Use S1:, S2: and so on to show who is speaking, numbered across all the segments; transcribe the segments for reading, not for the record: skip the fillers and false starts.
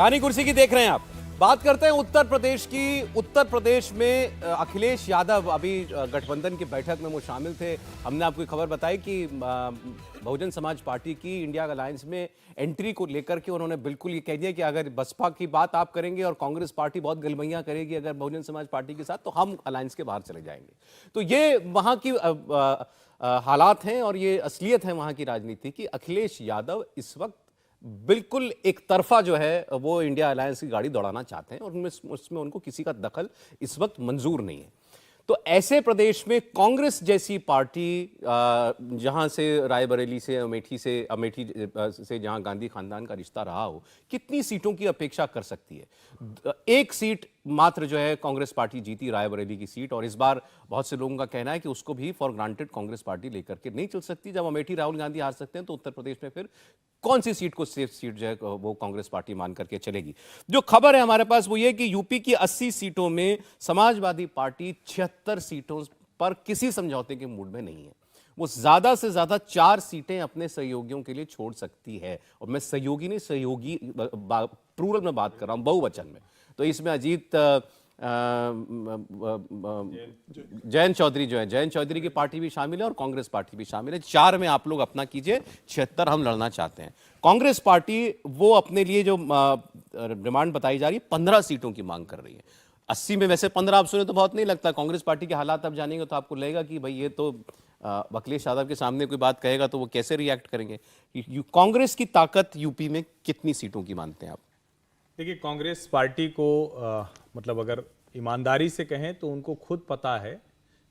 S1: कहानी कुर्सी की देख रहे हैं आप। बात करते हैं उत्तर प्रदेश की। उत्तर प्रदेश में अखिलेश यादव अभी गठबंधन की बैठक में वो शामिल थे। हमने आपको खबर बताई कि बहुजन समाज पार्टी की इंडिया अलायंस में एंट्री को लेकर के उन्होंने बिल्कुल ये कह दिया कि अगर बसपा की बात आप करेंगे और कांग्रेस पार्टी बहुत गलबैयां करेगी अगर बहुजन समाज पार्टी के साथ, तो हम अलायंस के बाहर चले जाएंगे। तो ये वहां की हालात हैं और ये असलियत है वहां की राजनीति की। अखिलेश यादव इस वक्त बिल्कुल एक तरफा जो है वो इंडिया अलायंस की गाड़ी दौड़ाना चाहते हैं और उसमें उनको किसी का दखल इस वक्त मंजूर नहीं है। तो ऐसे प्रदेश में कांग्रेस जैसी पार्टी, जहां से रायबरेली से अमेठी से जहां गांधी खानदान का रिश्ता रहा हो, कितनी सीटों की अपेक्षा कर सकती है? एक सीट मात्र जो है कांग्रेस पार्टी जीती, रायबरेली की सीट, और इस बार बहुत से लोगों का कहना है कि उसको भी फॉर ग्रांटेड कांग्रेस पार्टी लेकर के नहीं चल सकती। जब अमेठी राहुल गांधी हार सकते हैं तो उत्तर प्रदेश में फिर कौन सी सीट को सेफ सीट जो है वो कांग्रेस पार्टी मान करके चलेगी? जो खबर है हमारे पास वो ये कि यूपी की 80 सीटों में समाजवादी पार्टी 76 सीटों पर किसी समझौते के मूड में नहीं है। वो ज्यादा से ज्यादा 4 सीटें अपने सहयोगियों के लिए छोड़ सकती है, और मैं सहयोगी नहीं, सहयोगी प्लूरल में बात कर रहा हूं, बहुवचन में। तो इसमें अजीत जयंत चौधरी जो है, जयंत चौधरी की पार्टी भी शामिल है और कांग्रेस पार्टी भी शामिल है। 4 में आप लोग अपना कीजिए, 76 हम लड़ना चाहते हैं। कांग्रेस पार्टी वो अपने लिए जो डिमांड बताई जा रही है 15 सीटों की मांग कर रही है। 80 में वैसे 15 आप सुने तो बहुत नहीं लगता। कांग्रेस पार्टी के हालात आप जानेंगे तो आपको लगेगा कि भाई ये तो अखिलेश यादव के सामने कोई बात कहेगा तो वो कैसे रिएक्ट करेंगे। कांग्रेस की ताकत यूपी में कितनी सीटों की मानते हैं आप?
S2: देखिए, कांग्रेस पार्टी को मतलब अगर ईमानदारी से कहें तो उनको खुद पता है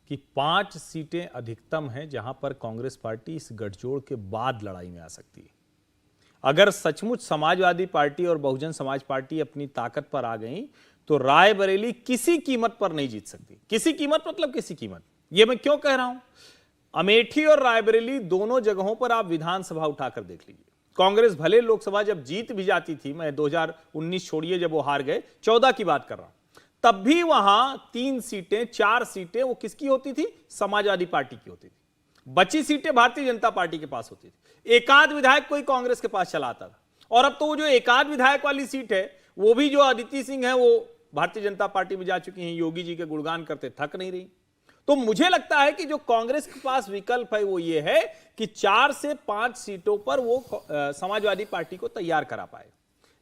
S2: कि 5 सीटें अधिकतम हैं जहां पर कांग्रेस पार्टी इस गठजोड़ के बाद लड़ाई में आ सकती है। अगर सचमुच समाजवादी पार्टी और बहुजन समाज पार्टी अपनी ताकत पर आ गई तो रायबरेली किसी कीमत पर नहीं जीत सकती। किसी कीमत मतलब किसी कीमत। यह मैं क्यों कह रहा हूं? अमेठी और रायबरेली दोनों जगहों पर आप विधानसभा उठाकर देख लीजिए। कांग्रेस भले लोकसभा जब जीत भी जाती थी, मैं 2019 छोड़िए जब वो हार गए, 14 की बात कर रहा हूं, तब भी वहां 3 सीटें 4 सीटें वो किसकी होती थी? समाजवादी पार्टी की होती थी। बची सीटें भारतीय जनता पार्टी के पास होती थी। एकाध विधायक कोई कांग्रेस के पास चला आता था। और अब तो वो जो एकाध विधायक वाली सीट है वो भी जो अदिति सिंह है वो भारतीय जनता पार्टी में जा चुकी हैं। योगी जी के गुणगान करते थक नहीं रही। तो मुझे लगता है कि जो कांग्रेस के पास विकल्प है वो ये है कि 4 से 5 सीटों पर वो समाजवादी पार्टी को तैयार करा पाए।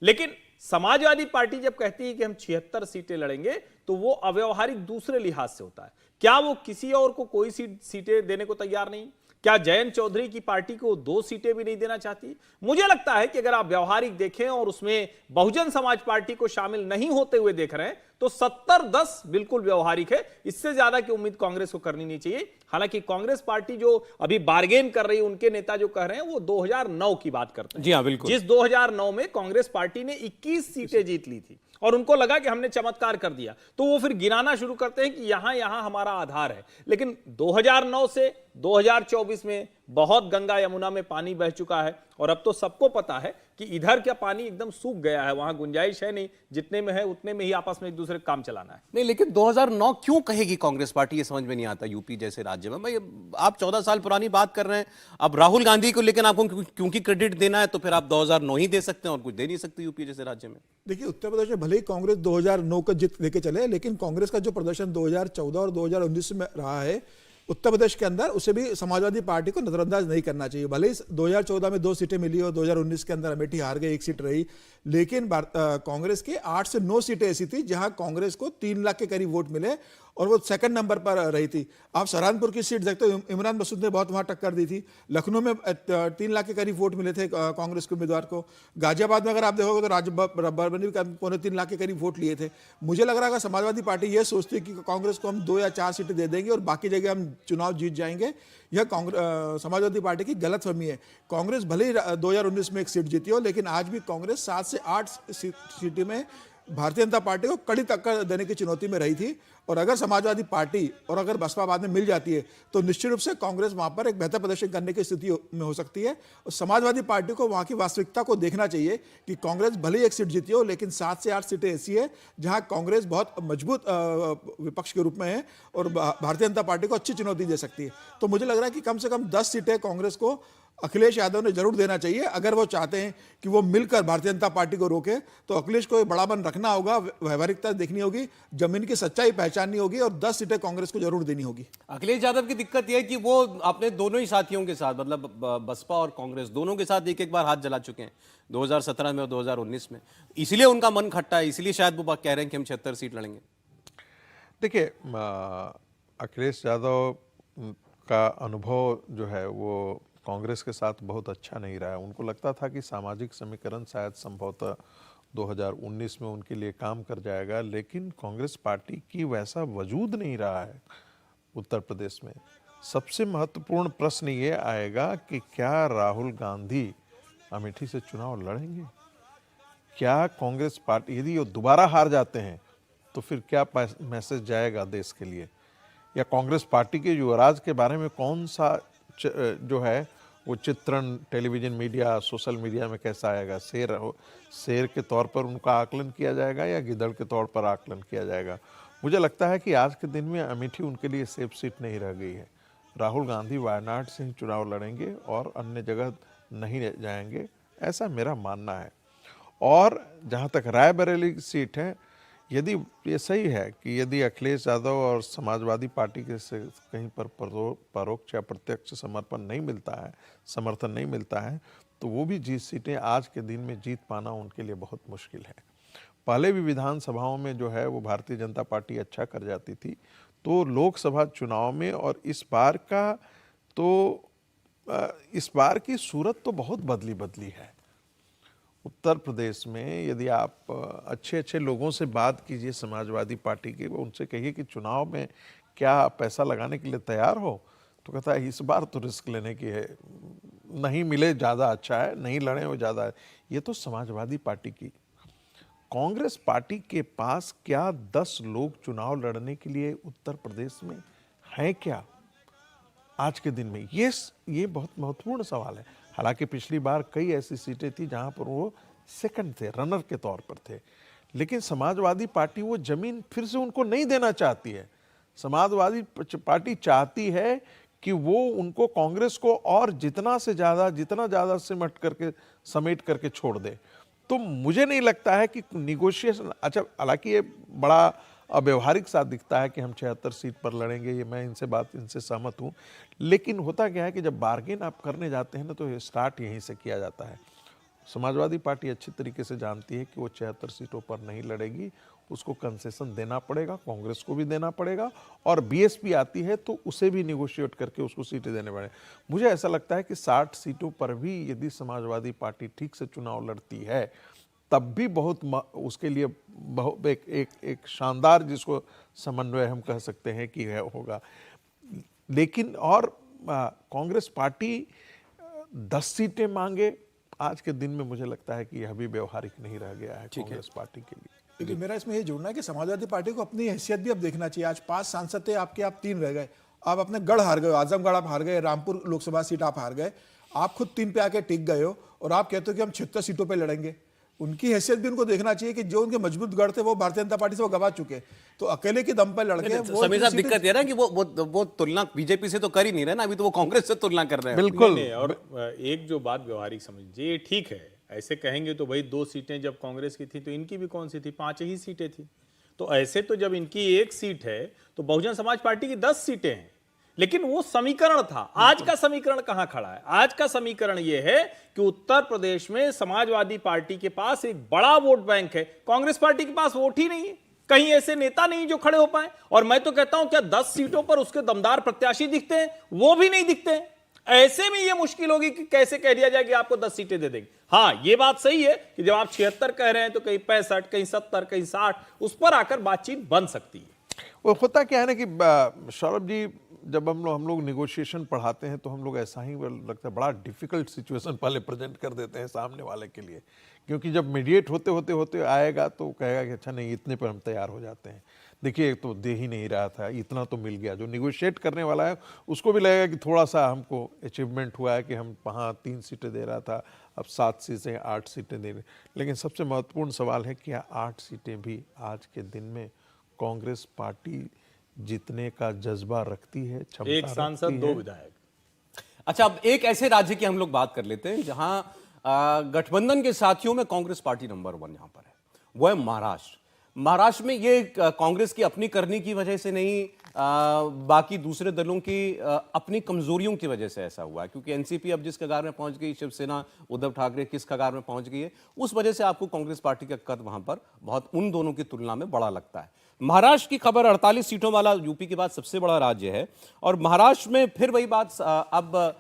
S2: लेकिन समाजवादी पार्टी जब कहती है कि हम 76 सीटें लड़ेंगे तो वो अव्यवहारिक दूसरे लिहाज से होता है। क्या वो किसी और को कोई सीटें देने को तैयार नहीं? क्या जयंत चौधरी की पार्टी को 2 सीटें भी नहीं देना चाहती? मुझे लगता है कि अगर आप व्यवहारिक देखें और उसमें बहुजन समाज पार्टी को शामिल नहीं होते हुए देख रहे हैं तो 70-10 बिल्कुल व्यवहारिक है। इससे ज्यादा की उम्मीद कांग्रेस को करनी नहीं चाहिए। हालांकि कांग्रेस पार्टी जो अभी बार्गेन कर रही है, उनके नेता जो कह रहे हैं वो 2009 की बात करते हैं।
S1: जी हां, बिल्कुल।
S2: जिस 2009 में कांग्रेस पार्टी ने 21 सीटें जीत ली थी और उनको लगा कि हमने चमत्कार कर दिया, तो वो फिर गिनाना शुरू करते हैं कि यहां यहां हमारा आधार है। लेकिन 2009 से 2024 में बहुत गंगा यमुना में पानी बह चुका है और अब तो सबको पता है कि इधर क्या पानी एकदम सूख गया है, वहां गुंजाइश है नहीं, जितने में है उतने में ही आपस में एक दूसरे का काम चलाना है।
S1: नहीं, लेकिन 2009 क्यों कहेगी कांग्रेस पार्टी, ये समझ में नहीं आता। यूपी जैसे राज्य में भाई आप 14 साल पुरानी बात कर रहे हैं। अब राहुल गांधी को लेकिन आपको क्योंकि क्रेडिट देना है तो फिर आप 2009 ही दे सकते हैं और कुछ दे नहीं सकते यूपी जैसे राज्य में।
S3: देखिए, उत्तर प्रदेश में भले ही कांग्रेस 2009 का जीत लेके चले, लेकिन कांग्रेस का जो प्रदर्शन 2014 और 2019 में रहा है उत्तर प्रदेश के अंदर, उसे भी समाजवादी पार्टी को नजरअंदाज नहीं करना चाहिए। भले ही 2014 में 2 सीटें मिली और 2019 के अंदर अमेठी हार गई, 1 सीट रही, लेकिन कांग्रेस की 8 से 9 सीटें ऐसी थी जहां कांग्रेस को 3 लाख के करीब वोट मिले और वो सेकंड नंबर पर रही थी। आप सहारनपुर की सीट देखते हो, इमरान मसूद ने बहुत वहां टक्कर दी थी। लखनऊ में 3 लाख के करीब वोट मिले थे कांग्रेस के उम्मीदवार को। गाजियाबाद में अगर आप देखोगे तो राजबरेली में 3.25 लाख के करीब वोट लिए थे। मुझे लग रहा है समाजवादी पार्टी ये सोचती है कि कांग्रेस को हम 2 या 4 सीटें दे देंगे और बाकी जगह हम चुनाव जीत जाएंगे। यह समाजवादी पार्टी की गलतफहमी है। कांग्रेस भले ही 2019 में 1 सीट जीती हो, लेकिन आज भी कांग्रेस 7 से 8 सीटें में भारतीय जनता पार्टी को कड़ी टक्कर देने की चुनौती में रही थी। और अगर समाजवादी पार्टी और अगर बसपा बाद में मिल जाती है तो निश्चित रूप से कांग्रेस वहां पर एक बेहतर प्रदर्शन करने की स्थिति में हो सकती है। और समाजवादी पार्टी को वहां की वास्तविकता को देखना चाहिए कि कांग्रेस भले ही 1 सीट जीती हो, लेकिन 7 से 8 सीटें ऐसी है जहां कांग्रेस बहुत मजबूत विपक्ष के रूप में है और भारतीय जनता पार्टी को अच्छी चुनौती दे सकती है। तो मुझे लग रहा है कि कम से कम 10 सीटें कांग्रेस को अखिलेश यादव ने जरूर देना चाहिए। अगर वो चाहते हैं कि वो मिलकर भारतीय जनता पार्टी को रोके तो अखिलेश को बड़ा मन रखना होगा, व्यवहारिकता देखनी होगी, जमीन की सच्चाई पहचाननी होगी और 10 सीटें कांग्रेस को जरूर देनी होगी।
S1: अखिलेश यादव की दिक्कत यह है कि वो अपने दोनों ही साथियों के साथ, मतलब बसपा और कांग्रेस दोनों के साथ एक एक बार हाथ जला चुके हैं, 2017 में और 2019 में। इसलिए उनका मन खट्टा है, इसलिए शायद वो कह रहे हैं कि हम 76 सीट लड़ेंगे।
S4: देखिए, अखिलेश यादव का अनुभव जो है वो कांग्रेस के साथ बहुत अच्छा नहीं रहा है। उनको लगता था कि सामाजिक समीकरण शायद संभवतः 2019 में उनके लिए काम कर जाएगा, लेकिन कांग्रेस पार्टी की वैसा वजूद नहीं रहा है उत्तर प्रदेश में। सबसे महत्वपूर्ण प्रश्न ये आएगा कि क्या राहुल गांधी अमेठी से चुनाव लड़ेंगे? क्या कांग्रेस पार्टी, यदि वो दोबारा हार जाते हैं तो फिर क्या मैसेज जाएगा देश के लिए? या कांग्रेस पार्टी के युवराज के बारे में कौन सा जो है वो चित्रण टेलीविजन मीडिया, सोशल मीडिया में कैसा आएगा? शेर के तौर पर उनका आकलन किया जाएगा या गिद्धड़ के तौर पर आकलन किया जाएगा? मुझे लगता है कि आज के दिन में अमेठी उनके लिए सेफ सीट नहीं रह गई है। राहुल गांधी वायनाड से ही चुनाव लड़ेंगे और अन्य जगह नहीं जाएंगे, ऐसा मेरा मानना है। और जहाँ तक रायबरेली की सीट है, यदि ये सही है कि यदि अखिलेश यादव और समाजवादी पार्टी के से कहीं पर परोक्ष या प्रत्यक्ष समर्थन नहीं मिलता है तो वो भी 20 सीटें आज के दिन में जीत पाना उनके लिए बहुत मुश्किल है। पहले भी विधानसभाओं में जो है वो भारतीय जनता पार्टी अच्छा कर जाती थी, तो लोकसभा चुनाव में और इस बार की सूरत तो बहुत बदली है। उत्तर प्रदेश में यदि आप अच्छे लोगों से बात कीजिए समाजवादी पार्टी के, उनसे कहिए कि चुनाव में क्या पैसा लगाने के लिए तैयार हो, तो कहता है इस बार तो रिस्क लेने की है, नहीं मिले ज़्यादा अच्छा है, नहीं लड़े वो ज़्यादा है। ये तो समाजवादी पार्टी की। कांग्रेस पार्टी के पास क्या 10 लोग चुनाव लड़ने के लिए उत्तर प्रदेश में हैं क्या आज के दिन में? ये बहुत महत्वपूर्ण सवाल है। हालांकि पिछली बार कई ऐसी सीटें थी जहां पर वो सेकंड थे, रनर के तौर पर थे, लेकिन समाजवादी पार्टी वो जमीन फिर से उनको नहीं देना चाहती है। समाजवादी पार्टी चाहती है कि वो उनको, कांग्रेस को और जितना ज़्यादा समेट करके छोड़ दे। तो मुझे नहीं लगता है कि निगोशिएशन, अच्छा हालांकि ये बड़ा अव्यवहारिक सा दिखता है कि हम 76 सीट पर लड़ेंगे, ये मैं इनसे सहमत हूँ, लेकिन होता क्या है कि जब बार्गेन आप करने जाते हैं ना तो स्टार्ट यहीं से किया जाता है। समाजवादी पार्टी अच्छी तरीके से जानती है कि वो 76 सीटों पर नहीं लड़ेगी, उसको कंसेशन देना पड़ेगा, कांग्रेस को भी देना पड़ेगा, और बीएसपी आती है तो उसे भी निगोशिएट करके उसको सीटें देने पड़े। मुझे ऐसा लगता है कि 60 सीटों पर भी यदि समाजवादी पार्टी ठीक से चुनाव लड़ती है तब भी बहुत उसके लिए एक शानदार, जिसको समन्वय हम कह सकते हैं कि है, होगा। लेकिन और कांग्रेस पार्टी 10 सीटें मांगे आज के दिन में, मुझे लगता है कि यह भी व्यवहारिक नहीं रह गया है कांग्रेस पार्टी के लिए।
S3: लेकिन मेरा इसमें ये जोड़ना है कि समाजवादी पार्टी को अपनी हैसियत भी अब देखना चाहिए। आज 5 सांसद थे आपके, आप 3 रह गए। आप अपने गढ़ हार गए, आजमगढ़ आप हार गए, रामपुर लोकसभा सीट आप हार गए, आप खुद 3 पे आके टिक गए हो और आप कहते हो कि हम 76 सीटों पे लड़ेंगे। उनकी हैसियत भी उनको देखना चाहिए कि जो उनके मजबूत गढ़ थे वो भारतीय जनता पार्टी से वो गवा चुके, तो अकेले की दम पर लड़के वो
S1: समीर साहब, दिक्कत ये ना कि वो तुलना बीजेपी से तो कर ही नहीं रहे ना, अभी तो वो कांग्रेस से तुलना कर रहे हैं।
S2: बिल्कुल नहीं, और एक जो बात व्यवहारिक समझिए, ये ठीक है, ऐसे कहेंगे तो भाई 2 सीटें जब कांग्रेस की थी तो इनकी भी कौन सी थी, 5 ही सीटें थी। तो ऐसे तो जब इनकी 1 सीट है तो बहुजन समाज पार्टी की 10 सीटें हैं, लेकिन वो समीकरण था। आज का समीकरण कहां खड़ा है? आज का समीकरण यह है कि उत्तर प्रदेश में समाजवादी पार्टी के पास एक बड़ा वोट बैंक है, कांग्रेस पार्टी के पास वोट ही नहीं है, कहीं ऐसे नेता नहीं जो खड़े हो पाए। और मैं तो कहता हूं क्या 10 सीटों पर उसके दमदार प्रत्याशी दिखते हैं? वो भी नहीं दिखते हैं। ऐसे में यह मुश्किल होगी कि कैसे कह दिया जाए कि आपको 10 सीटें दे देंगे। हाँ, यह बात सही है कि जब आप 76 कह रहे हैं तो कहीं 65, कहीं 70, कहीं 60, उस पर आकर बातचीत बन सकती है।
S4: वो होता क्या है ना कि सौरभ जी, जब हम लोग निगोशिएशन पढ़ाते हैं तो हम लोग ऐसा ही लगता है बड़ा डिफिकल्ट सिचुएशन पहले प्रेजेंट कर देते हैं सामने वाले के लिए, क्योंकि जब मीडिएट होते आएगा तो कहेगा कि अच्छा नहीं, इतने पर हम तैयार हो जाते हैं। देखिए, तो दे ही नहीं रहा था, इतना तो मिल गया। जो निगोशिएट करने वाला है उसको भी लगेगा कि थोड़ा सा हमको अचीवमेंट हुआ है कि हम वहाँ 3 सीटें दे रहा था, अब 7 सीटें 8 सीटें दे रहे। लेकिन सबसे महत्वपूर्ण सवाल है क्या 8 सीटें भी आज के दिन में कांग्रेस पार्टी जीतने का जज्बा रखती है, क्षमता
S2: 1 सांसद 2 विधायक।
S1: अच्छा, अब एक ऐसे राज्य की हम लोग बात कर लेते हैं जहां गठबंधन के साथियों में कांग्रेस पार्टी नंबर 1 यहां पर है, वो है महाराष्ट्र। महाराष्ट्र में ये कांग्रेस की अपनी करनी की वजह से नहीं, बाकी दूसरे दलों की अपनी कमजोरियों की वजह से ऐसा हुआ है, क्योंकि एनसीपी अब जिस कगार में पहुंच गई, शिवसेना उद्धव ठाकरे किस कगार में पहुंच गई है, उस वजह से आपको कांग्रेस पार्टी का कद वहां पर बहुत उन दोनों की तुलना में बड़ा लगता है। महाराष्ट्र की खबर 48 सीटों वाला यूपी के बाद सबसे बड़ा राज्य है, और महाराष्ट्र में फिर वही बात, अब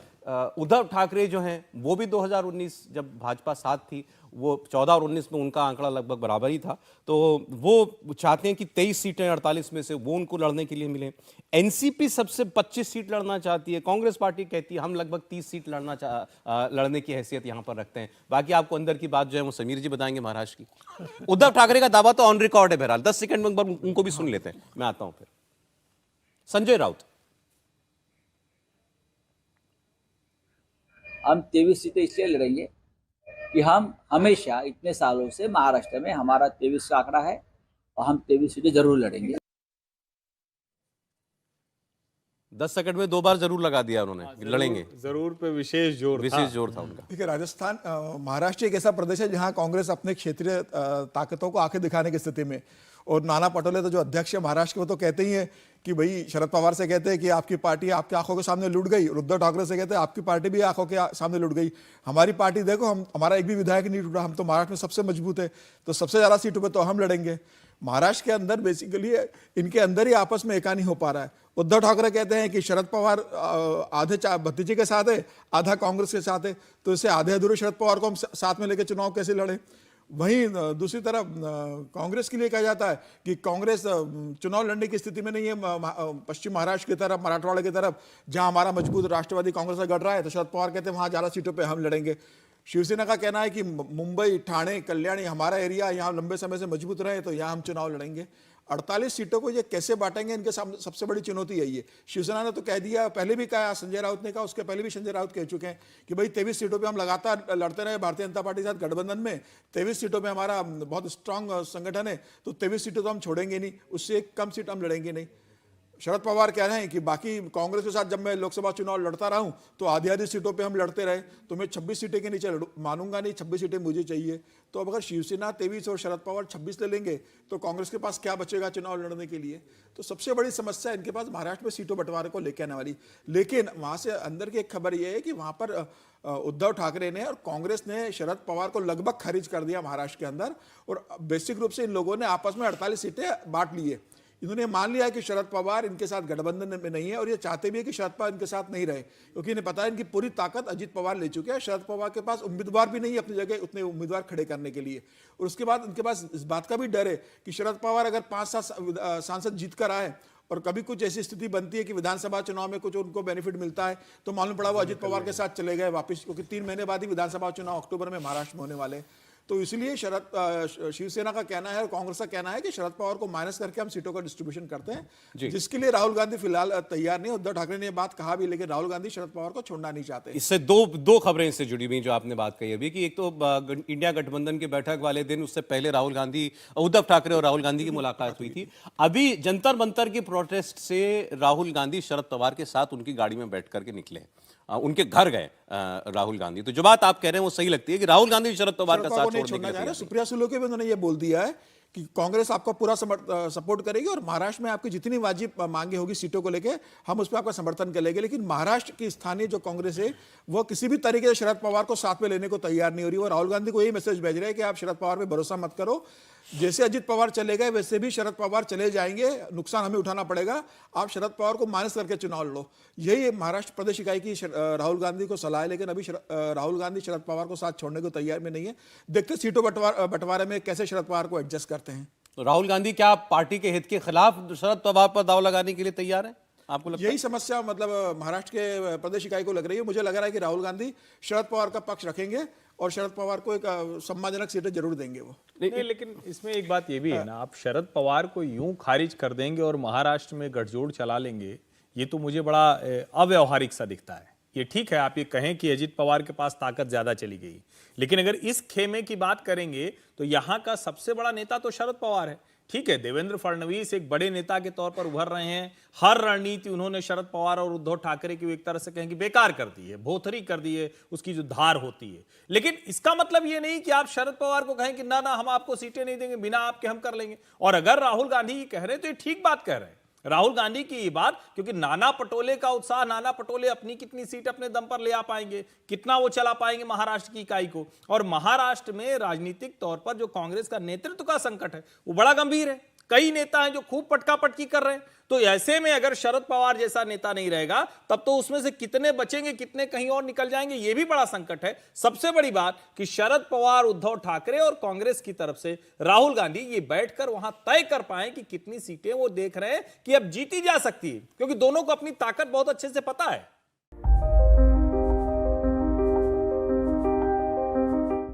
S1: उद्धव ठाकरे जो हैं वो भी 2019 जब भाजपा साथ थी, वो 14 और 19 में उनका आंकड़ा लगभग बराबर ही था, तो वो चाहते हैं कि 23 सीटें 48 में से वो उनको लड़ने के लिए मिले। एनसीपी सबसे 25 सीट लड़ना चाहती है, कांग्रेस पार्टी कहती है हम लगभग 30 सीट लड़ने की हैसियत यहां पर रखते हैं। बाकी आपको अंदर की बात जो है वो समीर जी बताएंगे महाराष्ट्र की। उद्धव ठाकरे का दावा तो ऑन रिकॉर्ड है, बहरहाल 10 सेकंड में एक बार उनको भी सुन लेते हैं, मैं आता हूं फिर। संजय राउत।
S5: हम 23 सीटें इसलिए लड़ेंगे कि हम हमेशा इतने सालों से महाराष्ट्र में हमारा 23 का आंकड़ा है और हम 23 सीटें जरूर लड़ेंगे।
S1: 10 सेकंड में 2 बार जरूर लगा दिया उन्होंने, लड़ेंगे
S2: जरूर पे विशेष जोर
S1: था उनका।
S3: देखिए, राजस्थान महाराष्ट्र एक ऐसा प्रदेश है जहां कांग्रेस अपने क्षेत्रीय ताकतों को आंखें दिखाने की स्थिति में, और नाना पटोले तो जो अध्यक्ष है महाराष्ट्र के, वो तो कहते ही हैं कि भाई शरद पवार से कहते हैं कि आपकी पार्टी आपकी आंखों के सामने लुट गई, और उद्धव ठाकरे से कहते हैं आपकी पार्टी भी आंखों के सामने लुट गई। हमारी पार्टी देखो, हमारा एक भी विधायक नहीं टूटा, हम तो महाराष्ट्र में सबसे मजबूत है, तो सबसे ज्यादा सीटों पर तो हम लड़ेंगे। महाराष्ट्र के अंदर बेसिकली इनके अंदर ही आपस में एका नहीं हो पा रहा है। उद्धव ठाकरे कहते हैं कि शरद पवार आधे भतीजे के साथ है, आधा कांग्रेस के साथ है, तो इसे आधे अधूरे शरद पवार को हम साथ में लेकर चुनाव कैसे लड़े। वहीं दूसरी तरफ कांग्रेस के लिए कहा जाता है कि कांग्रेस चुनाव लड़ने की स्थिति में नहीं है पश्चिम महाराष्ट्र की तरफ, मराठवाड़ा की तरफ, जहां हमारा मजबूत राष्ट्रवादी कांग्रेस का गढ़ रहा है, तो शरद पवार कहते हैं वहां ज्यादा सीटों पे हम लड़ेंगे। शिवसेना का कहना है कि मुंबई, ठाणे, कल्याणी हमारा एरिया, यहाँ लंबे समय से मजबूत रहे, तो यहाँ हम चुनाव लड़ेंगे। 48 सीटों को ये कैसे बांटेंगे, इनके सामने सबसे बड़ी चुनौती यही है। शिवसेना ने तो कह दिया, पहले भी कहा, संजय राउत ने कहा, उसके पहले भी संजय राउत कह चुके हैं कि भाई 23 सीटों पे हम लगातार लड़ते रहे भारतीय जनता पार्टी के साथ गठबंधन में, 23 सीटों पे हमारा बहुत स्ट्रांग संगठन है, तो 23 सीटों तो हम छोड़ेंगे नहीं, उससे एक कम सीट हम लड़ेंगे नहीं। शरद पवार कह रहे हैं कि बाकी कांग्रेस के साथ जब मैं लोकसभा चुनाव लड़ता रहा हूं तो आधी आधी सीटों पे हम लड़ते रहे, तो मैं 26 सीटें के नीचे मानूंगा नहीं, 26 सीटें मुझे चाहिए। तो अब अगर शिवसेना 23 और शरद पवार 26 ले लेंगे तो कांग्रेस के पास क्या बचेगा चुनाव लड़ने के लिए। तो सबसे बड़ी समस्या इनके पास महाराष्ट्र में सीटों बंटवारे को लेकर आने वाली। लेकिन वहां से अंदर की एक खबर यह है कि वहां पर उद्धव ठाकरे ने और कांग्रेस ने शरद पवार को लगभग खारिज कर दिया महाराष्ट्र के अंदर, और बेसिक रूप से इन लोगों ने आपस में 48 सीटें बांट ली है। इन्होंने मान लिया कि शरद पवार इनके साथ गठबंधन में नहीं है, और ये चाहते भी है कि शरद पवार इनके साथ नहीं रहे, क्योंकि इन्हें पता है इनकी पूरी ताकत अजीत पवार ले चुके हैं। शरद पवार के पास उम्मीदवार भी नहीं है अपनी जगह उतने उम्मीदवार खड़े करने के लिए, और उसके बाद इनके पास इस बात का भी डर है कि शरद पवार अगर 5-7 सांसद जीत कर आए और कभी कुछ ऐसी स्थिति बनती है कि विधानसभा चुनाव में कुछ उनको बेनिफिट मिलता है, तो मालूम पड़ा वो अजीत पवार के साथ चले गए वापस, क्योंकि 3 महीने बाद ही विधानसभा चुनाव अक्टूबर में महाराष्ट्र में होने वाले। तो इसलिए शिवसेना का कहना है और कांग्रेस का कहना है कि शरद पवार को माइनस करके हम सीटों का डिस्ट्रीब्यूशन करते हैं, जिसके लिए राहुल गांधी फिलहाल तैयार नहीं। उद्धव ठाकरे ने ये बात कहा भी, लेकिन राहुल गांधी शरद पवार को छोड़ना नहीं चाहते।
S1: इससे दो खबरें इससे जुड़ी हुई जो आपने बात कही अभी, कि एक तो इंडिया गठबंधन की बैठक वाले दिन, उससे पहले उद्धव ठाकरे और राहुल गांधी की मुलाकात हुई थी। अभी जंतर मंतर की प्रोटेस्ट से राहुल गांधी शरद पवार के साथ उनकी गाड़ी में बैठ करके निकले, उनके घर गए राहुल गांधी। तो जो बात आप कह रहे हैं वो सही लगती है कि राहुल गांधी शरद पवार का साथ छोड़ने के लिए।
S3: सुप्रिया सुले के भी उन्होंने ये बोल दिया है कि कांग्रेस आपका पूरा सपोर्ट करेगी, और महाराष्ट्र में आपकी जितनी वाजिब मांगे होगी सीटों को लेके हम उस पर आपका समर्थन करेंगे। लेकिन महाराष्ट्र की स्थानीय जो कांग्रेस है वो किसी भी तरीके से शरद पवार को साथ में लेने को तैयार नहीं हो रही। वो राहुल गांधी को यही मैसेज भेज रहे हैं कि आप शरद पवार पे भरोसा मत करो, जैसे अजीत पवार चले गए वैसे भी शरद पवार चले जाएंगे, नुकसान हमें उठाना पड़ेगा, आप शरद पवार को माइनस करके चुनाव लड़ो। यही महाराष्ट्र प्रदेश इकाई की राहुल गांधी को सलाह है, लेकिन अभी राहुल गांधी शरद पवार को साथ छोड़ने को तैयार में नहीं है। देखते सीटों बंटवारे में कैसे शरद पवार को एडजस्ट करते हैं।
S1: तो राहुल गांधी क्या पार्टी के हित के खिलाफ शरद पवार पर दाव लगाने के लिए तैयार है? आपको लगता है
S3: यही समस्या मतलब महाराष्ट्र के प्रदेश इकाई को लग रही है। मुझे लग रहा है कि राहुल गांधी शरद पवार का पक्ष रखेंगे और शरद पवार को एक सम्मानजनक सीटें जरूर देंगे वो।
S2: नहीं, लेकिन इसमें एक बात ये भी है ना, आप शरद पवार को यूं खारिज कर देंगे और महाराष्ट्र में गठजोड़ चला लेंगे, ये तो मुझे बड़ा अव्यवहारिक सा दिखता है। ये ठीक है आप ये कहें कि अजीत पवार के पास ताकत ज्यादा चली गई, लेकिन अगर इस खेमे की बात करेंगे तो यहां का सबसे बड़ा नेता तो शरद पवार है। ठीक है, देवेंद्र फडणवीस एक बड़े नेता के तौर पर उभर रहे हैं। हर रणनीति उन्होंने शरद पवार और उद्धव ठाकरे की एक तरह से कहें कि बेकार कर दी है, भोथरी कर दी है, उसकी जो धार होती है। लेकिन इसका मतलब ये नहीं कि आप शरद पवार को कहें कि ना ना हम आपको सीटें नहीं देंगे, बिना आपके हम कर लेंगे। और अगर राहुल गांधी कह रहे हैं तो ये ठीक बात कह रहे हैं, राहुल गांधी की ये बात, क्योंकि नाना पटोले का उत्साह, नाना पटोले अपनी कितनी सीट अपने दम पर ले आ पाएंगे, कितना वो चला पाएंगे महाराष्ट्र की इकाई को। और महाराष्ट्र में राजनीतिक तौर पर जो कांग्रेस का नेतृत्व का संकट है वो बड़ा गंभीर है। कई नेता हैं जो खूब पटका पटकी कर रहे हैं। तो ऐसे में अगर शरद पवार जैसा नेता नहीं रहेगा तब तो उसमें से कितने बचेंगे, कितने कहीं और निकल जाएंगे, यह भी बड़ा संकट है। सबसे बड़ी बात कि शरद पवार, उद्धव ठाकरे और कांग्रेस की तरफ से राहुल गांधी ये बैठकर वहां तय कर पाए कि कितनी सीटें वो देख रहे हैं कि अब जीती जा सकती है, क्योंकि दोनों को अपनी ताकत बहुत अच्छे से पता है।